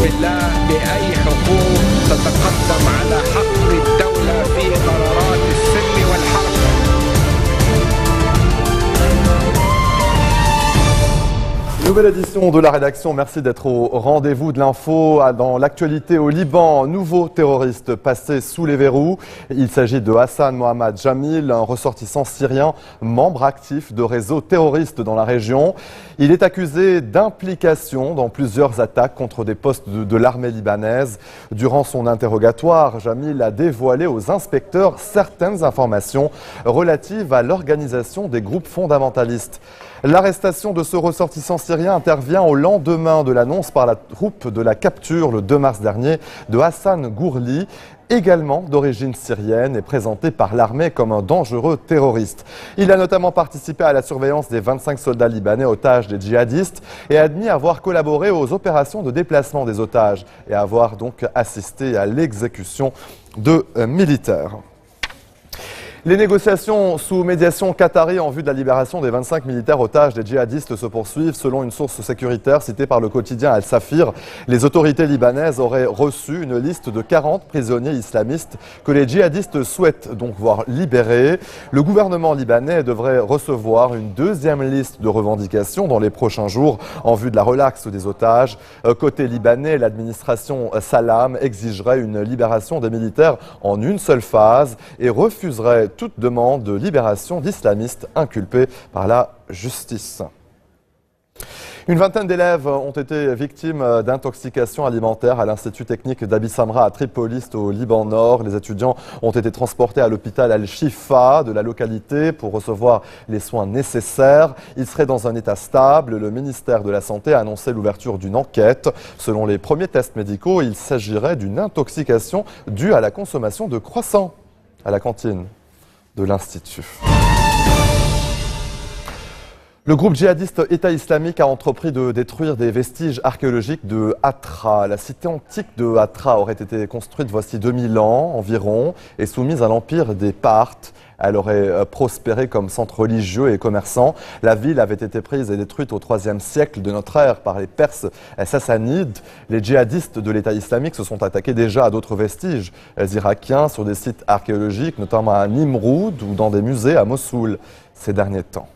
بالله بأي حقوق تتقدم على حق الدولة في قرارات السلم والحرب. Nouvelle édition de la rédaction, merci d'être au rendez-vous de l'info. Dans l'actualité au Liban, nouveau terroriste passé sous les verrous. Il s'agit de Hassan Mohamed Jamil, un ressortissant syrien, membre actif de réseaux terroristes dans la région. Il est accusé d'implication dans plusieurs attaques contre des postes de l'armée libanaise. Durant son interrogatoire, Jamil a dévoilé aux inspecteurs certaines informations relatives à l'organisation des groupes fondamentalistes. L'arrestation de ce ressortissant syrien intervient au lendemain de l'annonce par la troupe de la capture le 2 mars dernier de Hassan Gourli, également d'origine syrienne et présenté par l'armée comme un dangereux terroriste. Il a notamment participé à la surveillance des 25 soldats libanais otages des djihadistes et admis avoir collaboré aux opérations de déplacement des otages et avoir donc assisté à l'exécution de militaires. Les négociations sous médiation qatari en vue de la libération des 25 militaires otages des djihadistes se poursuivent. Selon une source sécuritaire citée par le quotidien Al-Safir, les autorités libanaises auraient reçu une liste de 40 prisonniers islamistes que les djihadistes souhaitent donc voir libérés. Le gouvernement libanais devrait recevoir une deuxième liste de revendications dans les prochains jours en vue de la relaxe des otages. Côté libanais, l'administration Salam exigerait une libération des militaires en une seule phase et refuserait toute demande de libération d'islamistes inculpés par la justice. Une vingtaine d'élèves ont été victimes d'intoxication alimentaire à l'Institut technique d'Abi Samra à Tripoli, au Liban Nord. Les étudiants ont été transportés à l'hôpital Al-Shifa de la localité pour recevoir les soins nécessaires. Ils seraient dans un état stable. Le ministère de la Santé a annoncé l'ouverture d'une enquête. Selon les premiers tests médicaux, il s'agirait d'une intoxication due à la consommation de croissants à la cantine de l'Institut. Le groupe djihadiste État islamique a entrepris de détruire des vestiges archéologiques de Hatra. La cité antique de Hatra aurait été construite voici 2000 ans environ et soumise à l'empire des Parthes. Elle aurait prospéré comme centre religieux et commerçant. La ville avait été prise et détruite au IIIe siècle de notre ère par les Perses sassanides. Les djihadistes de l'État islamique se sont attaqués déjà à d'autres vestiges irakiens sur des sites archéologiques, notamment à Nimroud ou dans des musées à Mossoul ces derniers temps.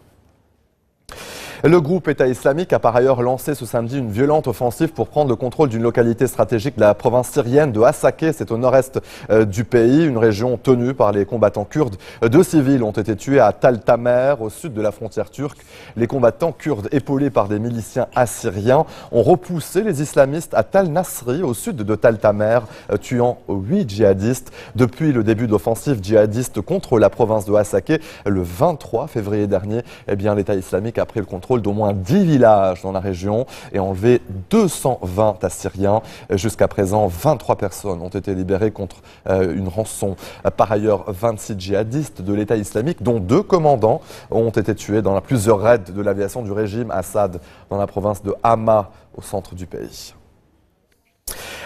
Le groupe État islamique a par ailleurs lancé ce samedi une violente offensive pour prendre le contrôle d'une localité stratégique de la province syrienne de Hasakeh. C'est au nord-est du pays, une région tenue par les combattants kurdes. 2 civils ont été tués à Tal Tamer, au sud de la frontière turque. Les combattants kurdes, épaulés par des miliciens assyriens, ont repoussé les islamistes à Tal Nasri, au sud de Tal Tamer, tuant 8 djihadistes. Depuis le début d'offensive djihadiste contre la province de Hasakeh, le 23 février dernier, l'État islamique a pris le contrôle d'au moins 10 villages dans la région et enlevé 220 Assyriens. Jusqu'à présent, 23 personnes ont été libérées contre une rançon. Par ailleurs, 26 djihadistes de l'État islamique, dont 2 commandants, ont été tués dans plusieurs raids de l'aviation du régime Assad dans la province de Hama, au centre du pays.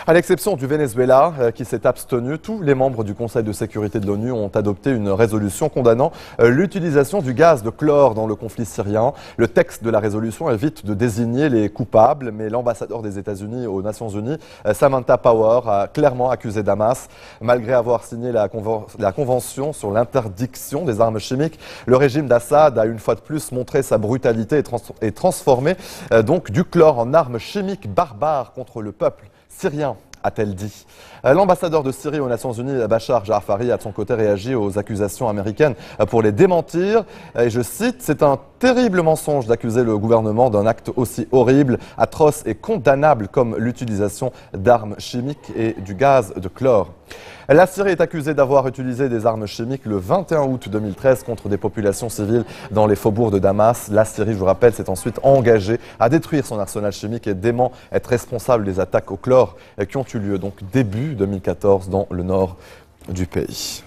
À l'exception du Venezuela, qui s'est abstenu, tous les membres du Conseil de sécurité de l'ONU ont adopté une résolution condamnant l'utilisation du gaz de chlore dans le conflit syrien. Le texte de la résolution évite de désigner les coupables, mais l'ambassadeur des États-Unis aux Nations Unies, Samantha Power, a clairement accusé Damas. Malgré avoir signé la convention sur l'interdiction des armes chimiques, le régime d'Assad a une fois de plus montré sa brutalité et transformé donc du chlore en arme chimique barbare contre le peuple syrien, a-t-elle dit. L'ambassadeur de Syrie aux Nations Unies, Bachar Jafari, a de son côté réagi aux accusations américaines pour les démentir. Et je cite, « C'est un terrible mensonge d'accuser le gouvernement d'un acte aussi horrible, atroce et condamnable comme l'utilisation d'armes chimiques et du gaz de chlore. » La Syrie est accusée d'avoir utilisé des armes chimiques le 21 août 2013 contre des populations civiles dans les faubourgs de Damas. La Syrie, je vous rappelle, s'est ensuite engagée à détruire son arsenal chimique et dément être responsable des attaques au chlore qui ont eu lieu donc début 2014 dans le nord du pays.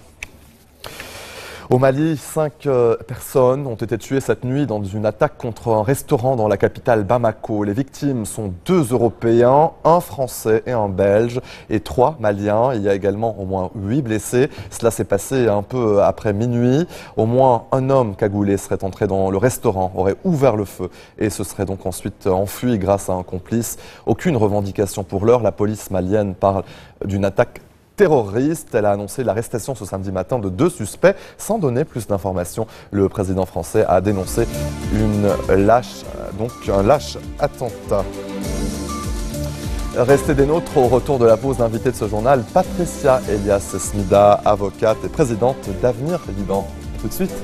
Au Mali, 5 personnes ont été tuées cette nuit dans une attaque contre un restaurant dans la capitale Bamako. Les victimes sont 2 Européens, un Français et un Belge, et 3 Maliens. Il y a également au moins 8 blessés. Cela s'est passé un peu après minuit. Au moins un homme cagoulé serait entré dans le restaurant, aurait ouvert le feu et se serait donc ensuite enfui grâce à un complice. Aucune revendication pour l'heure. La police malienne parle d'une attaque terroriste. Elle a annoncé l'arrestation ce samedi matin de 2 suspects sans donner plus d'informations. Le président français a dénoncé un lâche attentat. Restez des nôtres au retour de la pause. L'invitée de ce journal, Patricia Elias Smida, avocate et présidente d'Avenir Liban. Tout de suite.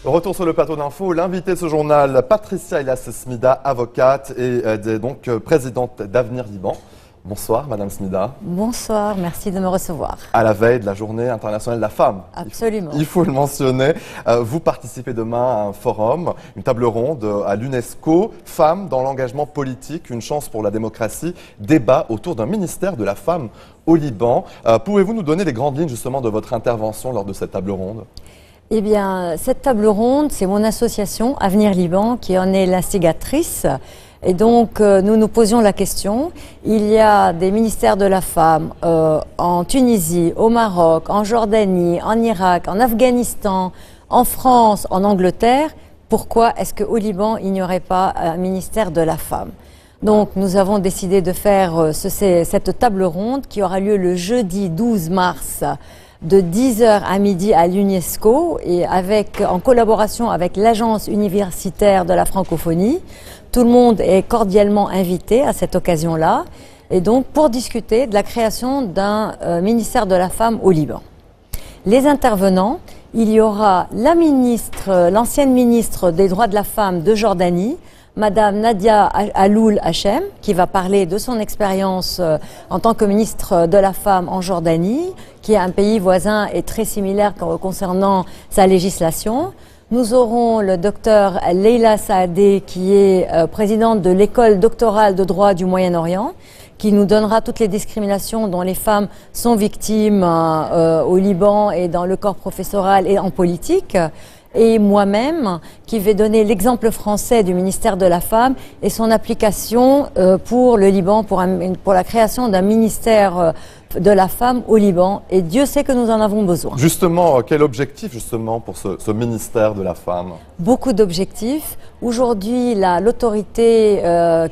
Retour sur le plateau d'info, l'invité de ce journal, Patricia Elias Smida, avocate et donc présidente d'Avenir Liban. Bonsoir Madame Smida. Bonsoir, merci de me recevoir. À la veille de la journée internationale de la femme. Absolument. Il faut le mentionner. Vous participez demain à un forum, une table ronde à l'UNESCO, Femmes dans l'engagement politique, une chance pour la démocratie, débat autour d'un ministère de la femme au Liban. Pouvez-vous nous donner les grandes lignes justement de votre intervention lors de cette table ronde ? Eh bien, cette table ronde, c'est mon association Avenir Liban qui en est l'instigatrice. Et donc, nous nous posions la question. Il y a des ministères de la femme en Tunisie, au Maroc, en Jordanie, en Irak, en Afghanistan, en France, en Angleterre. Pourquoi est-ce qu'au Liban, il n'y aurait pas un ministère de la femme ? Donc, nous avons décidé de faire cette table ronde qui aura lieu le jeudi 12 mars de 10h à midi à l'UNESCO et en collaboration avec l'Agence universitaire de la francophonie. Tout le monde est cordialement invité à cette occasion-là et donc pour discuter de la création d'un ministère de la femme au Liban. Les intervenants, il y aura l'ancienne ministre des droits de la femme de Jordanie, Madame Nadia Aloul Hachem, qui va parler de son expérience en tant que ministre de la femme en Jordanie, qui est un pays voisin et très similaire concernant sa législation. Nous aurons le docteur Leila Saadé, qui est présidente de l'école doctorale de droit du Moyen-Orient, qui nous donnera toutes les discriminations dont les femmes sont victimes au Liban et dans le corps professoral et en politique. Et moi-même, qui vais donner l'exemple français du ministère de la Femme et son application pour le Liban, pour la création d'un ministère de la femme au Liban. Et Dieu sait que nous en avons besoin. Justement, quel objectif justement pour ce ministère de la femme ? Beaucoup d'objectifs. Aujourd'hui, l'autorité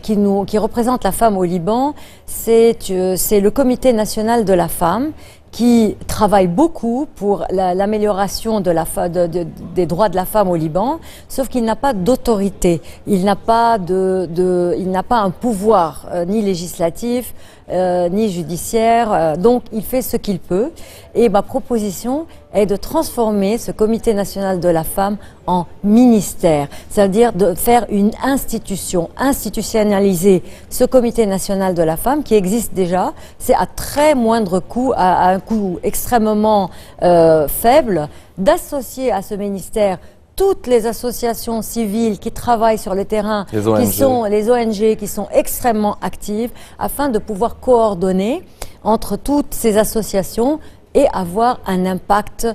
qui représente la femme au Liban, c'est le Comité national de la femme, qui travaille beaucoup pour l'amélioration des droits de la femme au Liban, sauf qu'il n'a pas d'autorité, il n'a pas un pouvoir ni législatif, ni judiciaire, donc il fait ce qu'il peut. Et ma proposition est de transformer ce Comité national de la femme en ministère, c'est-à-dire de faire une institution, institutionnaliser ce Comité national de la femme qui existe déjà, c'est à très moindre coût, à un coût extrêmement faible, d'associer à ce ministère toutes les associations civiles qui travaillent sur le terrain, qui sont les ONG, qui sont extrêmement actives, afin de pouvoir coordonner entre toutes ces associations et avoir un impact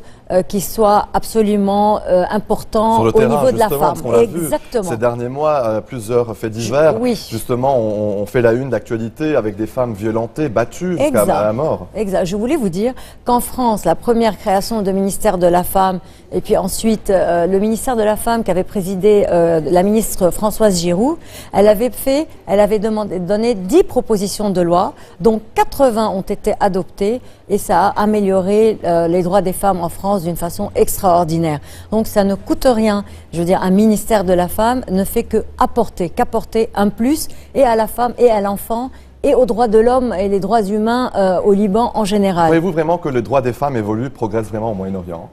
qui soit absolument important sur le au terrain, niveau de la femme. Parce qu'on l'a Exactement. Vu ces derniers mois, plusieurs faits divers, oui. Justement, on fait la une d'actualité avec des femmes violentées, battues jusqu'à la mort. Exact. Je voulais vous dire qu'en France, la première création de ministère de la femme, et puis ensuite le ministère de la femme qu'avait présidé la ministre Françoise Giroud, elle avait donné 10 propositions de loi, dont 80 ont été adoptées, et ça a amélioré les droits des femmes en France d'une façon extraordinaire. Donc ça ne coûte rien. Je veux dire, un ministère de la femme ne fait qu'apporter un plus et à la femme et à l'enfant et aux droits de l'homme et les droits humains au Liban en général. Croyez-vous vraiment que les droits des femmes évoluent, progressent vraiment au Moyen-Orient ?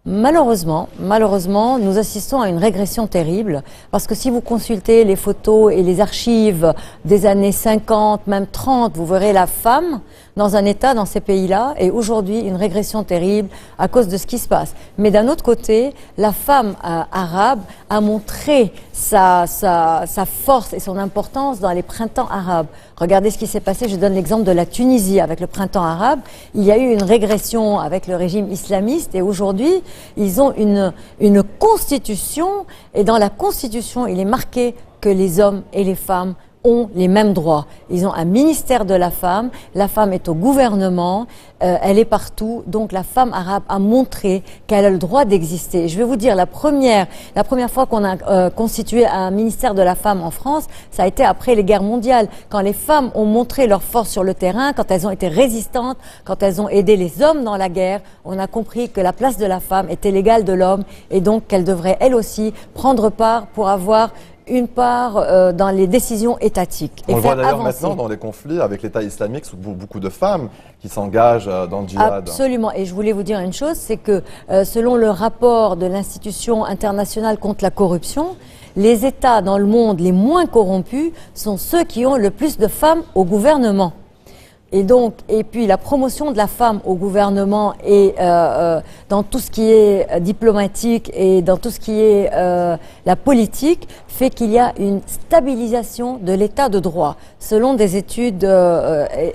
Malheureusement, nous assistons à une régression terrible parce que si vous consultez les photos et les archives des années 50, même 30, vous verrez la femme dans un État, dans ces pays-là, et aujourd'hui une régression terrible à cause de ce qui se passe. Mais d'un autre côté, la femme arabe a montré sa force et son importance dans les printemps arabes. Regardez ce qui s'est passé, je donne l'exemple de la Tunisie avec le printemps arabe. Il y a eu une régression avec le régime islamiste et aujourd'hui, ils ont une constitution et dans la constitution, il est marqué que les hommes et les femmes ont les mêmes droits. Ils ont un ministère de la femme est au gouvernement, elle est partout. Donc la femme arabe a montré qu'elle a le droit d'exister. Je vais vous dire, la première fois qu'on a constitué un ministère de la femme en France, ça a été après les guerres mondiales, quand les femmes ont montré leur force sur le terrain, quand elles ont été résistantes, quand elles ont aidé les hommes dans la guerre, on a compris que la place de la femme était l'égale de l'homme et donc qu'elle devrait elle aussi prendre part pour avoir une part dans les décisions étatiques. On le voit d'ailleurs maintenant dans les conflits avec l'État islamique, beaucoup de femmes qui s'engagent dans le djihad. Absolument. Et je voulais vous dire une chose, c'est que selon le rapport de l'Institution internationale contre la corruption, les États dans le monde les moins corrompus sont ceux qui ont le plus de femmes au gouvernement. Et puis la promotion de la femme au gouvernement et dans tout ce qui est diplomatique et dans tout ce qui est la politique fait qu'il y a une stabilisation de l'état de droit selon des études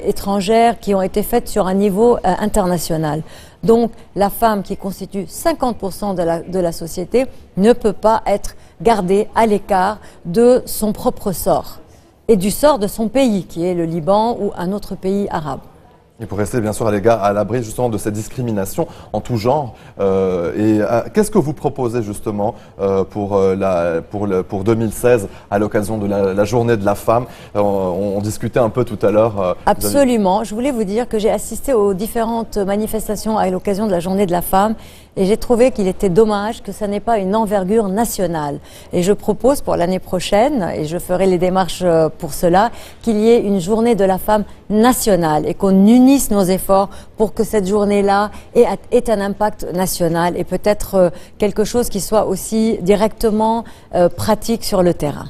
étrangères qui ont été faites sur un niveau international. Donc la femme qui constitue 50% de la société ne peut pas être gardée à l'écart de son propre sort et du sort de son pays, qui est le Liban ou un autre pays arabe. Et pour rester bien sûr à l'abri justement de cette discrimination en tout genre. Qu'est-ce que vous proposez justement pour 2016 à l'occasion de la journée de la femme? On discutait un peu tout à l'heure. Absolument. Je voulais vous dire que j'ai assisté aux différentes manifestations à l'occasion de la journée de la femme. Et j'ai trouvé qu'il était dommage que ça n'ait pas une envergure nationale. Et je propose pour l'année prochaine, et je ferai les démarches pour cela, qu'il y ait une journée de la femme nationale et qu'on unisse nos efforts pour que cette journée-là ait un impact national et peut-être quelque chose qui soit aussi directement pratique sur le terrain.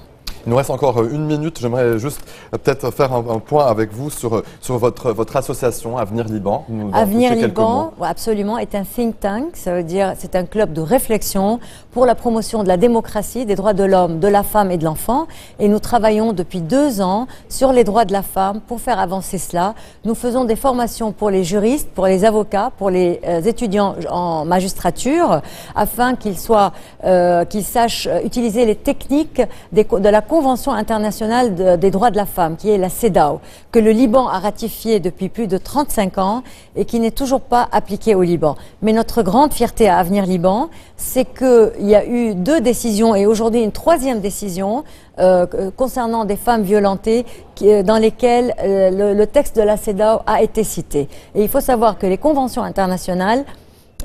Il nous reste encore une minute. J'aimerais juste peut-être faire un point avec vous sur votre association Avenir Liban. Avenir Liban, absolument, est un think tank. Ça veut dire c'est un club de réflexion pour la promotion de la démocratie, des droits de l'homme, de la femme et de l'enfant. Et nous travaillons depuis 2 ans sur les droits de la femme pour faire avancer cela. Nous faisons des formations pour les juristes, pour les avocats, pour les étudiants en magistrature, afin qu'ils sachent utiliser les techniques de la Convention internationale des droits de la femme, qui est la CEDAW, que le Liban a ratifiée depuis plus de 35 ans et qui n'est toujours pas appliquée au Liban. Mais notre grande fierté à Avenir Liban, c'est qu'il y a eu 2 décisions et aujourd'hui une 3e décision concernant des femmes violentées dans lesquelles le texte de la CEDAW a été cité. Et il faut savoir que les conventions internationales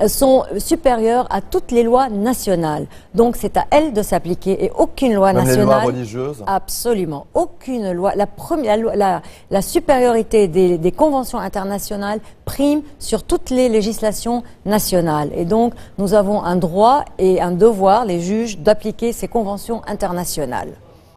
sont supérieures à toutes les lois nationales. Donc c'est à elles de s'appliquer et aucune loi nationale. Même les lois religieuses? Absolument. Aucune loi. La supériorité des conventions internationales prime sur toutes les législations nationales. Et donc nous avons un droit et un devoir, les juges, d'appliquer ces conventions internationales.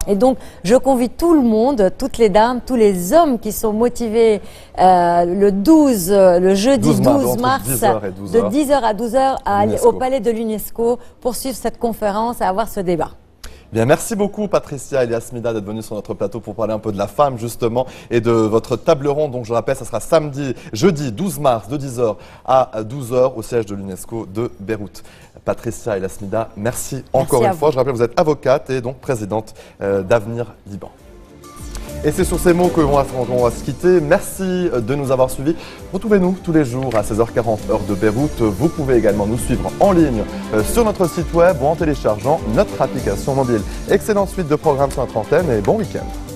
Et donc, je convie tout le monde, toutes les dames, tous les hommes qui sont motivés le jeudi 12 mars, de 10h à 12h au Palais de l'UNESCO pour suivre cette conférence et avoir ce débat. Bien, merci beaucoup Patricia et Yasmina d'être venus sur notre plateau pour parler un peu de la femme justement et de votre table ronde. Donc je rappelle, ça sera jeudi 12 mars de 10h à 12h au siège de l'UNESCO de Beyrouth. Patricia et Yasmina, merci encore une fois. Je rappelle, vous êtes avocate et donc présidente d'Avenir Liban. Et c'est sur ces mots qu'on va se quitter. Merci de nous avoir suivis. Retrouvez-nous tous les jours à 16h40 heure de Beyrouth. Vous pouvez également nous suivre en ligne sur notre site web ou en téléchargeant notre application mobile. Excellente suite de programmes sur notre antenne et bon week-end.